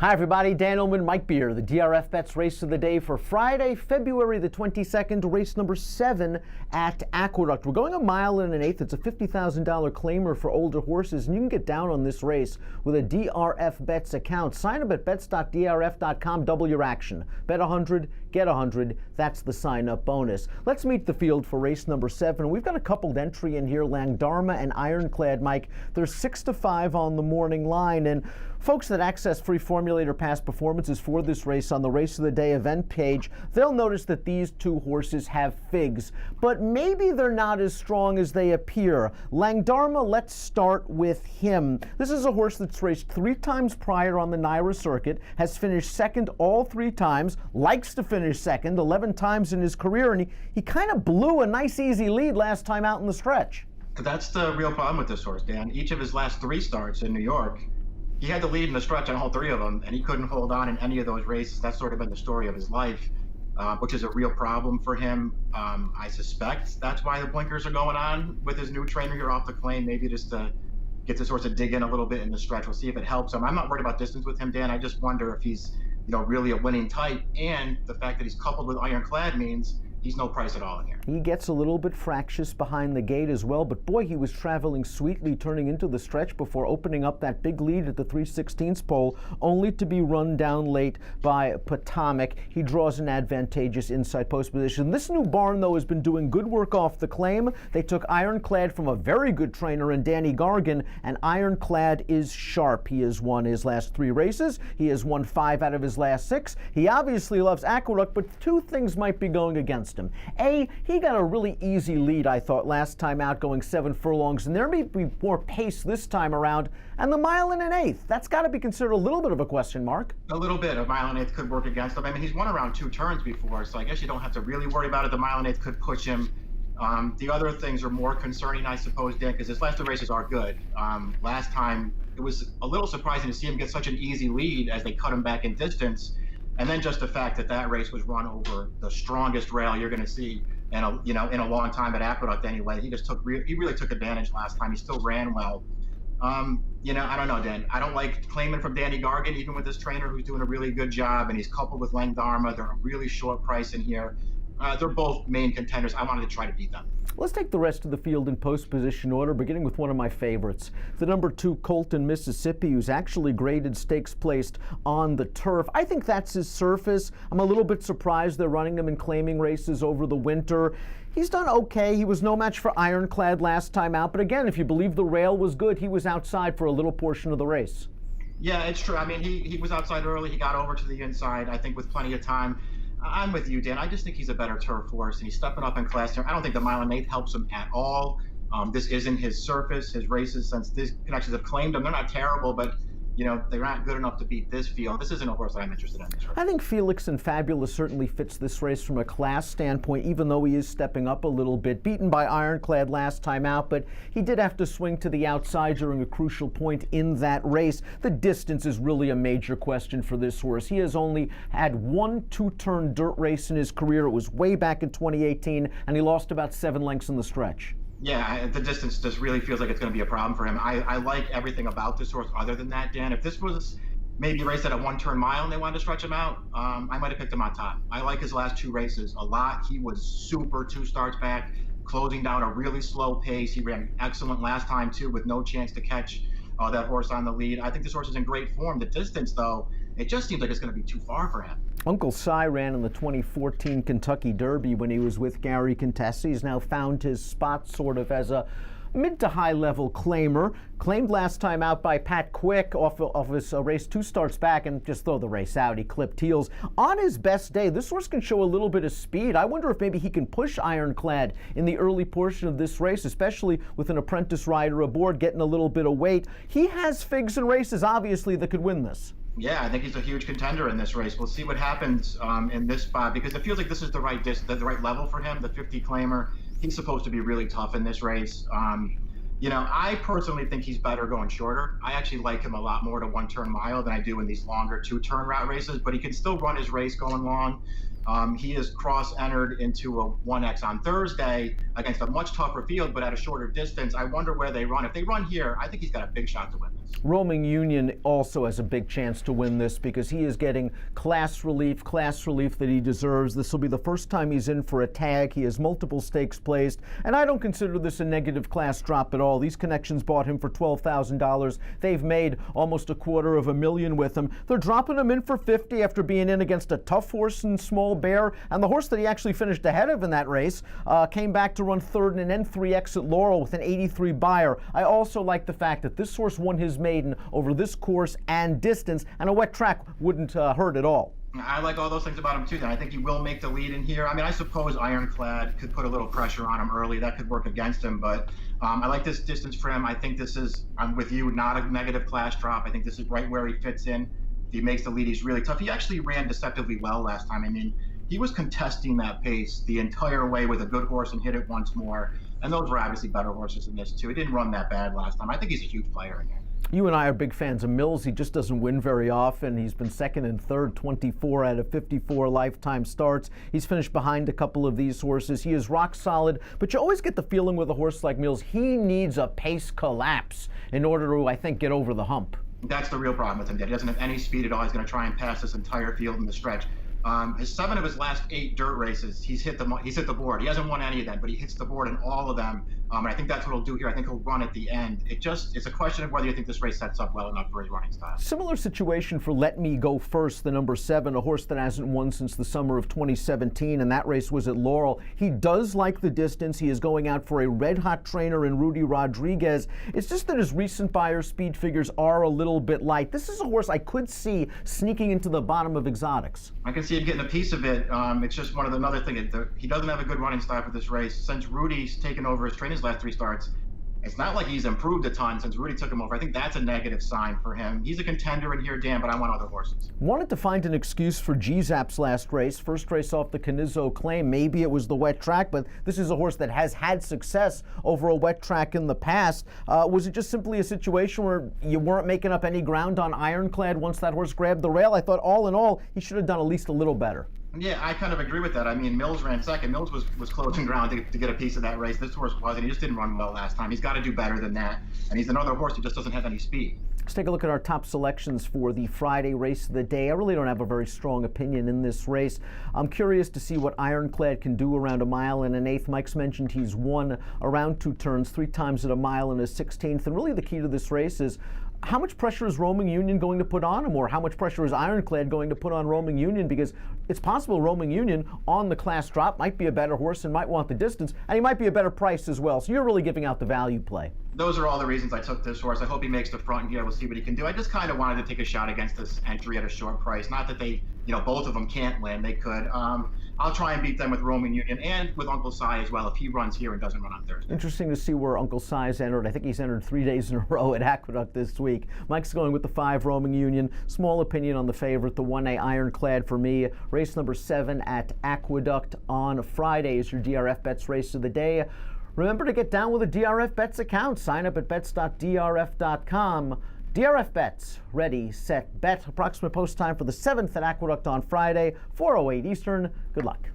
Hi everybody, Dan Illman, Mike Beer, the DRFBets race of the day for Friday, February the 22nd, race number 7 at Aqueduct. We're going 1 1/8 miles. It's a $50,000 claimer for older horses, and you can get down on this race with a DRFBets account. Sign up at bets.drf.com, double your action. Bet 100, get 100. That's the sign-up bonus. Let's meet the field for race number 7. We've got a coupled entry in here, Langdharma and Ironclad, Mike. They're 6-5 on the morning line, and folks that access free formulator past performances for this race on the Race of the Day event page, they'll notice that these two horses have figs, but maybe they're not as strong as they appear. Langdharma, let's start with him. This is a horse that's raced 3 times prior on the NYRA circuit, has finished second all 3 times, likes to finish second 11 times in his career, and he kind of blew a nice easy lead last time out in the stretch. That's the real problem with this horse, Dan. Each of his last 3 starts in New York, he had the lead in the stretch on all 3 of them, and he couldn't hold on in any of those races. That's sort of been the story of his life, which is a real problem for him. I suspect that's why the blinkers are going on with his new trainer here off the claim, maybe just to get this horse to dig in a little bit in the stretch. We'll see if it helps him. I'm not worried about distance with him, Dan. I just wonder if he's, really a winning type, and the fact that he's coupled with Ironclad means he's no price at all in here. He gets a little bit fractious behind the gate as well, but boy, he was traveling sweetly turning into the stretch before opening up that big lead at the 3/16 pole, only to be run down late by Potomac. He draws an advantageous inside post position. This new barn, though, has been doing good work off the claim. They took Ironclad from a very good trainer in Danny Gargan, and Ironclad is sharp. He has won his last 3 races. He has won 5 out of his last 6. He obviously loves Aqueduct, but 2 things might be going against him. A, he got a really easy lead, I thought, last time out, going 7 furlongs, and there may be more pace this time around. And the 1 1/8 miles, that's got to be considered a little bit of a question mark. A little bit. A 1 1/8 miles could work against him. I mean, he's won around 2 turns before, so I guess you don't have to really worry about it. The 1 1/8 miles could push him. The other things are more concerning, I suppose, Dan, because his last 2 races are good. Last time, it was a little surprising to see him get such an easy lead as they cut him back in distance. And then just the fact that that race was run over the strongest rail you're going to see in a long time at Aqueduct anyway. He really took advantage last time. He still ran well. I don't know, Dan. I don't like claiming from Danny Gargan, even with this trainer who's doing a really good job, and he's coupled with Langdharma. They're a really short price in here. They're both main contenders. I wanted to try to beat them. Let's take the rest of the field in post position order, beginning with one of my favorites, the number 2 Colton, Mississippi, who's actually graded stakes placed on the turf. I think that's his surface. I'm a little bit surprised they're running him in claiming races over the winter. He's done okay. He was no match for Ironclad last time out, but again, if you believe the rail was good, he was outside for a little portion of the race. Yeah, it's true. I mean, he was outside early. He got over to the inside, I think, with plenty of time. I'm with you, Dan. I just think he's a better turf horse, and he's stepping up in class here. I don't think the 1 1/8 miles helps him at all. This isn't his surface. His races, since these connections have claimed him, they're not terrible, but they're not good enough to beat this field. This isn't a horse that I'm interested in. I think Felix and Fabulous certainly fits this race from a class standpoint, even though he is stepping up a little bit. Beaten by Ironclad last time out, but he did have to swing to the outside during a crucial point in that race. The distance is really a major question for this horse. He has only had 1 2-turn dirt race in his career. It was way back in 2018, and he lost about 7 lengths in the stretch. Yeah, the distance just really feels like it's going to be a problem for him. I like everything about this horse other than that, Dan. If this was maybe raced at a 1-turn mile and they wanted to stretch him out, I might have picked him on top. I like his last 2 races a lot. He was super 2 starts back, closing down a really slow pace. He ran excellent last time, too, with no chance to catch that horse on the lead. I think this horse is in great form. The distance, though, it just seems like it's going to be too far for him. Uncle Cy ran in the 2014 Kentucky Derby when he was with Gary Contessa. He's now found his spot sort of as a mid to high level claimer. Claimed last time out by Pat Quick off his race 2 starts back, and just throw the race out. He clipped heels. On his best day, this horse can show a little bit of speed. I wonder if maybe he can push Ironclad in the early portion of this race, especially with an apprentice rider aboard getting a little bit of weight. He has figs and races, obviously, that could win this. Yeah, I think he's a huge contender in this race. We'll see what happens in this spot, because it feels like this is the right level for him, the 50 claimer. He's supposed to be really tough in this race. I personally think he's better going shorter. I actually like him a lot more to 1-turn mile than I do in these longer 2-turn route races, but he can still run his race going long. He is cross-entered into a 1X on Thursday against a much tougher field, but at a shorter distance. I wonder where they run. If they run here, I think he's got a big shot to win this. Roaming Union also has a big chance to win this because he is getting class relief that he deserves. This will be the first time he's in for a tag. He has multiple stakes placed, and I don't consider this a negative class drop at all. These connections bought him for $12,000. They've made almost $250,000 with him. They're dropping him in for $50 after being in against a tough horse in Small Bear, and the horse that he actually finished ahead of in that race came back to run third in an N3X at Laurel with an 83 buyer. I also like the fact that this horse won his maiden over this course and distance, and a wet track wouldn't hurt at all. I like all those things about him too. Then I think he will make the lead in here. I mean, I suppose Ironclad could put a little pressure on him early. That could work against him, but I like this distance for him. I think this is, I'm with you, not a negative class drop. I think this is right where he fits in. If he makes the lead, he's really tough. He actually ran deceptively well last time. I mean, he was contesting that pace the entire way with a good horse and hit it once more. And those were obviously better horses than this too. He didn't run that bad last time. I think he's a huge player in here. You and I are big fans of Mills. He just doesn't win very often. He's been second and third 24 out of 54 lifetime starts. He's finished behind a couple of these horses. He is rock solid, but you always get the feeling with a horse like Mills, he needs a pace collapse in order to, I think, get over the hump. That's the real problem with him. He doesn't have any speed at all. He's going to try and pass this entire field in the stretch. His 7 of his last 8 dirt races, he's hit the board. He hasn't won any of them, but he hits the board in all of them. And I think that's what he'll do here. I think he'll run at the end. It's a question of whether you think this race sets up well enough for his running style. Similar situation for Let Me Go First, the number 7, a horse that hasn't won since the summer of 2017, and that race was at Laurel. He does like the distance. He is going out for a red-hot trainer in Rudy Rodriguez. It's just that his recent Beyer speed figures are a little bit light. This is a horse I could see sneaking into the bottom of exotics. I can see him getting a piece of it. It's just another thing. He doesn't have a good running style for this race. Since Rudy's taken over his training last 3 starts, it's not like he's improved a ton since Rudy took him over. I think that's a negative sign for him. He's a contender in here, Dan, but I want other horses. Wanted to find an excuse for G-Zap's last race. First race off the Canizzo claim. Maybe it was the wet track, but this is a horse that has had success over a wet track in the past. Was it just simply a situation where you weren't making up any ground on Ironclad once that horse grabbed the rail? I thought all in all, he should have done at least a little better. Yeah, I kind of agree with that. I mean, Mills ran second. Mills was closing ground to get a piece of that race. This horse wasn't. He just didn't run well last time. He's got to do better than that. And he's another horse who just doesn't have any speed. Let's take a look at our top selections for the Friday race of the day. I really don't have a very strong opinion in this race. I'm curious to see what Ironclad can do around 1 1/8. Mike's mentioned he's won around 2 turns, 3 times at 1 mile and a 16th. And really the key to this race is how much pressure is Roaming Union going to put on him, or how much pressure is Ironclad going to put on Roaming Union? Because it's possible Roaming Union on the class drop might be a better horse and might want the distance, and he might be a better price as well. So you're really giving out the value play. Those are all the reasons I took this horse. I hope he makes the front here. We'll see what he can do. I just kind of wanted to take a shot against this entry at a short price. Not that they, both of them can't win. They could. I'll try and beat them with Roaming Union and with Uncle Si as well if he runs here and doesn't run on Thursday. Interesting to see where Uncle Si's entered. I think he's entered 3 days in a row at Aqueduct this week. Mike's going with the 5 Roaming Union. Small opinion on the favorite, the 1A Ironclad for me. Race number 7 at Aqueduct on Friday is your DRFBets race of the day. Remember to get down with a DRFBets account. Sign up at bets.drf.com. DRFBets, ready, set, bet. Approximate post time for the 7th at Aqueduct on Friday, 4:08 Eastern. Good luck.